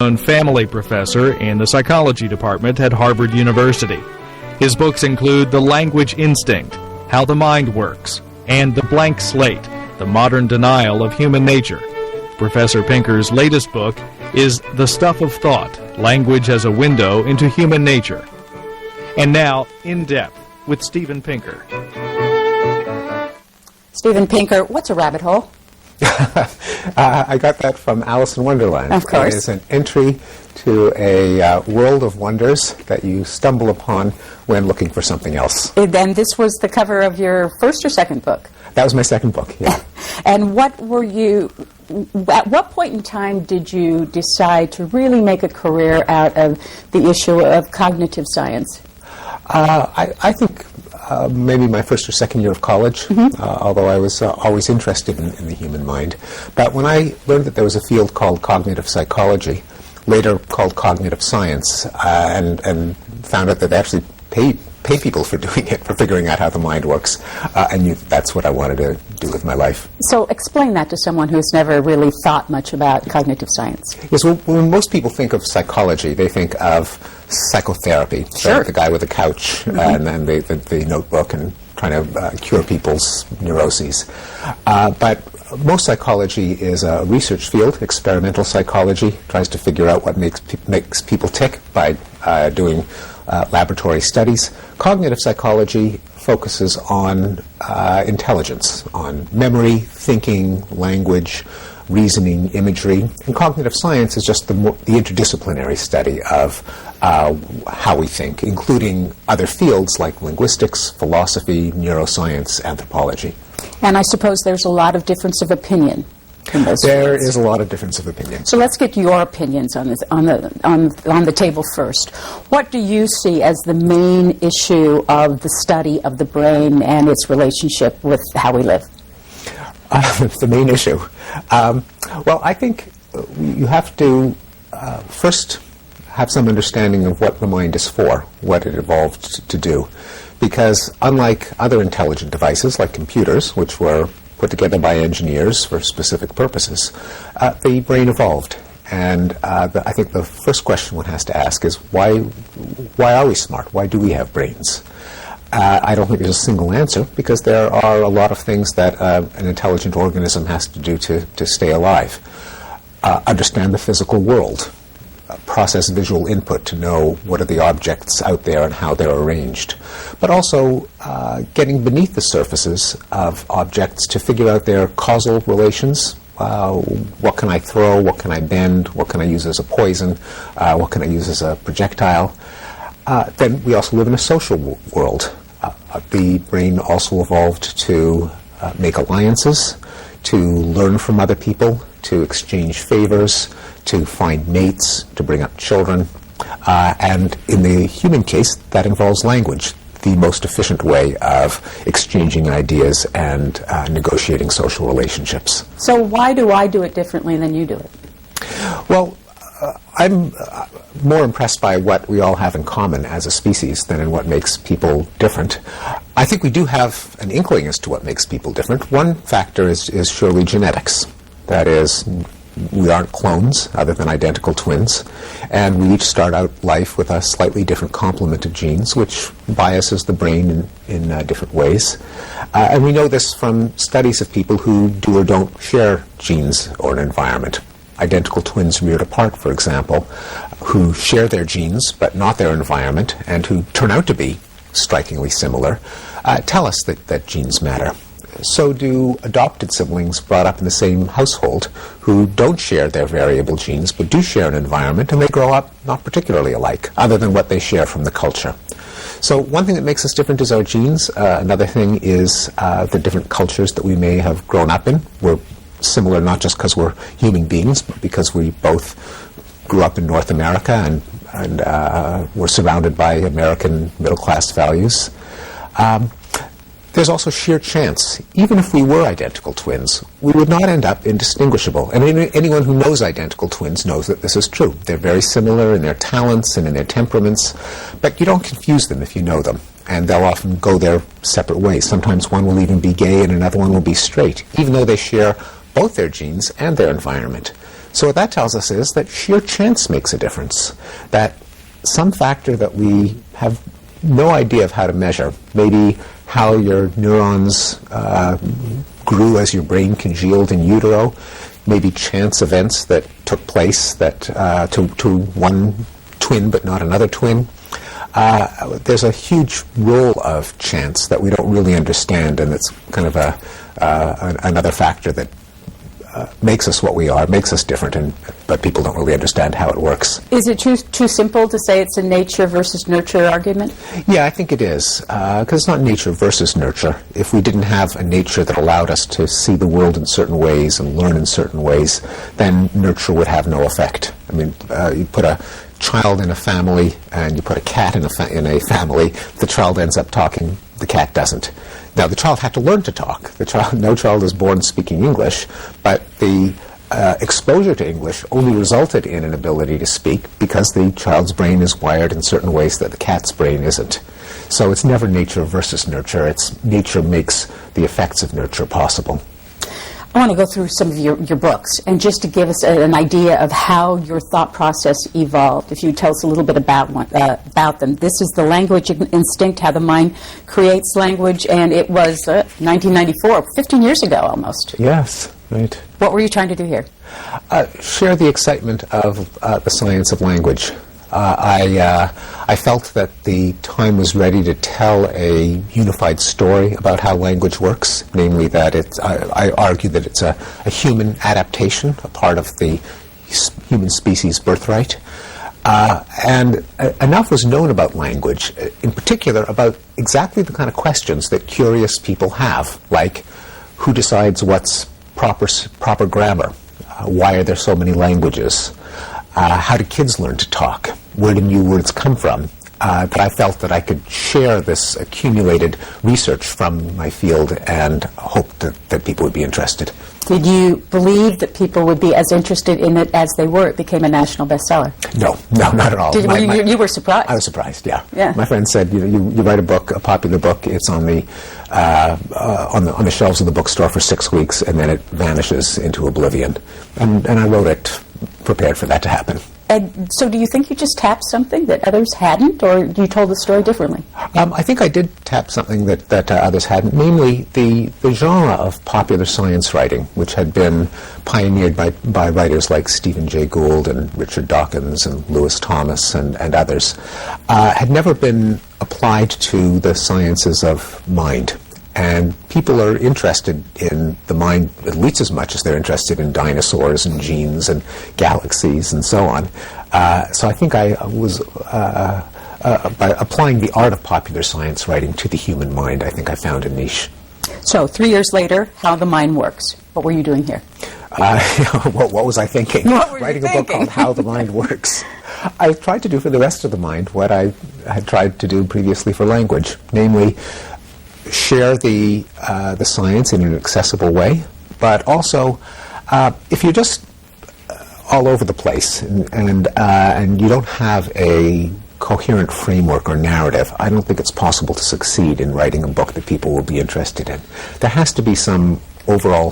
family professor in the psychology department at Harvard University. His books include The Language Instinct, How the Mind Works, and The Blank Slate, The Modern Denial of Human Nature. Professor Pinker's latest book is The Stuff of Thought, Language as a Window into Human Nature. And now, In Depth with Steven Pinker. Steven Pinker, what's a rabbit hole? I got that from Alice in Wonderland. Of course. It is an entry to a world of wonders that you stumble upon when looking for something else. Then this was the cover of your first or second book? That was my second book, yeah. And at what point in time did you decide to really make a career out of the issue of cognitive science? I think maybe my first or second year of college, although I was always interested in the human mind. But when I learned that there was a field called cognitive psychology, later called cognitive science, and found out that they actually pay people for doing it, for figuring out how the mind works, I knew that's what I wanted to do with my life. So explain that to someone who's never really thought much about cognitive science. Yes, well, when most people think of psychology, they think of psychotherapy. Sure. The guy with the couch and then the notebook and trying to cure people's neuroses. But most psychology is a research field. Experimental psychology tries to figure out what makes people tick by doing laboratory studies. Cognitive psychology focuses on intelligence, on memory, thinking, language, reasoning, imagery. And cognitive science is just the interdisciplinary study of how we think, including other fields like linguistics, philosophy, neuroscience, anthropology. And I suppose there's a lot of difference of opinion in those There fields. is a lot of difference of opinion. So let's get your opinions on this, on the table first. What do you see as the main issue of the study of the brain and its relationship with how we live? The main issue. Well, I think you have to first have some understanding of what the mind is for, what it evolved to do. Because unlike other intelligent devices like computers, which were put together by engineers for specific purposes, the brain evolved. And I think the first question one has to ask is, why are we smart? Why do we have brains? I don't think there's a single answer, because there are a lot of things that an intelligent organism has to do to stay alive. Understand the physical world, process visual input to know what are the objects out there and how they're arranged, but also getting beneath the surfaces of objects to figure out their causal relations. What can I throw? What can I bend? What can I use as a poison? What can I use as a projectile? Then we also live in a social world. The brain also evolved to make alliances, to learn from other people, to exchange favors, to find mates, to bring up children. And in the human case, that involves language, the most efficient way of exchanging ideas and negotiating social relationships. So why do I do it differently than you do it? Well, I'm more impressed by what we all have in common as a species than in what makes people different. I think we do have an inkling as to what makes people different. One factor is surely genetics. That is, we aren't clones other than identical twins, and we each start out life with a slightly different complement of genes, which biases the brain in different ways. And we know this from studies of people who do or don't share genes or an environment. Identical twins reared apart, for example, who share their genes but not their environment, and who turn out to be strikingly similar, tell us that genes matter. So do adopted siblings brought up in the same household who don't share their variable genes but do share an environment, and they grow up not particularly alike, other than what they share from the culture. So one thing that makes us different is our genes. Another thing is the different cultures that we may have grown up in. We're similar not just because we're human beings, but because we both grew up in North America and were surrounded by American middle-class values. There's also sheer chance. Even if we were identical twins, we would not end up indistinguishable. And anyone who knows identical twins knows that this is true. They're very similar in their talents and in their temperaments, but you don't confuse them if you know them. And they'll often go their separate ways. Sometimes one will even be gay and another one will be straight, even though they share both their genes and their environment. So what that tells us is that sheer chance makes a difference, that some factor that we have no idea of how to measure, maybe how your neurons grew as your brain congealed in utero, maybe chance events that took place that to one twin but not another twin. There's a huge role of chance that we don't really understand, and it's kind of another factor that makes us what we are, makes us different, but people don't really understand how it works. Is it too simple to say it's a nature versus nurture argument? Yeah, I think it is, because it's not nature versus nurture. If we didn't have a nature that allowed us to see the world in certain ways and learn in certain ways, then nurture would have no effect. I mean, you put a child in a family and you put a cat in a family, the child ends up talking, the cat doesn't. Now, the child had to learn to talk. No child is born speaking English, but the exposure to English only resulted in an ability to speak because the child's brain is wired in certain ways that the cat's brain isn't. So it's never nature versus nurture. It's nature makes the effects of nurture possible. I want to go through some of your books, and just to give us an idea of how your thought process evolved, if you tell us a little bit about them. This is The Language Instinct, How the Mind Creates Language, and it was 1994, 15 years ago almost. Yes, right. What were you trying to do here? Share the excitement of the science of language. I felt that the time was ready to tell a unified story about how language works, namely that I argue that it's a human adaptation, a part of the human species' birthright. And enough was known about language, in particular about exactly the kind of questions that curious people have, like who decides what's proper grammar? Why are there so many languages? How do kids learn to talk? Where do new words come from? That I felt that I could share this accumulated research from my field and hoped that people would be interested. Did you believe that people would be as interested in it as they were? It became a national bestseller. No, not at all. You were surprised? I was surprised, yeah. Yeah. My friend said, you write a book, a popular book, it's on the shelves of the bookstore for 6 weeks, and then it vanishes into oblivion. And I wrote it prepared for that to happen. And so do you think you just tapped something that others hadn't, or you told the story differently? I think I did tap something that others hadn't, namely the genre of popular science writing, which had been pioneered by writers like Stephen Jay Gould and Richard Dawkins and Lewis Thomas and others, had never been applied to the sciences of mind. And people are interested in the mind at least as much as they're interested in dinosaurs and genes and galaxies and so on. So I think I was, by applying the art of popular science writing to the human mind, I think I found a niche. So 3 years later, How the Mind Works. What were you doing here? What was I thinking? What were you Writing thinking? a book called How the Mind Works. I tried to do for the rest of the mind what I had tried to do previously for language, namely share the science in an accessible way, but also if you're just all over the place and you don't have a coherent framework or narrative, I don't think it's possible to succeed in writing a book that people will be interested in. There has to be some overall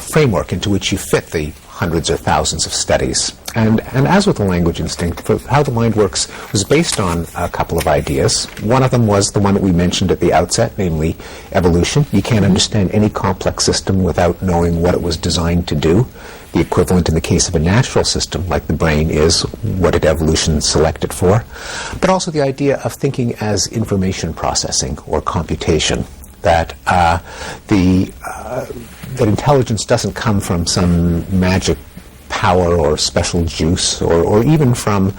framework into which you fit the hundreds or thousands of studies. And as with The Language Instinct, How the Mind Works was based on a couple of ideas. One of them was the one that we mentioned at the outset, namely evolution. You can't understand any complex system without knowing what it was designed to do. The equivalent in the case of a natural system, like the brain, is what did evolution select it for. But also the idea of thinking as information processing or computation. That that intelligence doesn't come from some magic power or special juice, or even from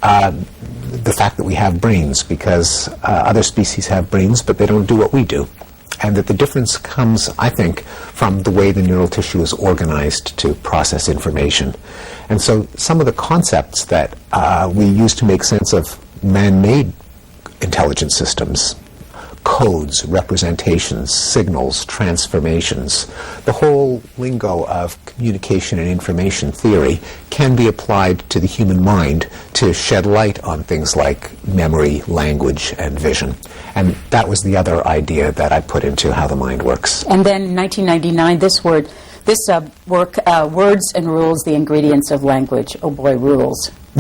the fact that we have brains, because other species have brains, but they don't do what we do. And that the difference comes, I think, from the way the neural tissue is organized to process information. And so some of the concepts that we use to make sense of man-made intelligent systems, codes, representations, signals, transformations, the whole lingo of communication and information theory can be applied to the human mind to shed light on things like memory, language, and vision. And that was the other idea that I put into How the Mind Works. And then in 1999, this word, This work, Words and Rules, the Ingredients of Language. Oh boy, rules.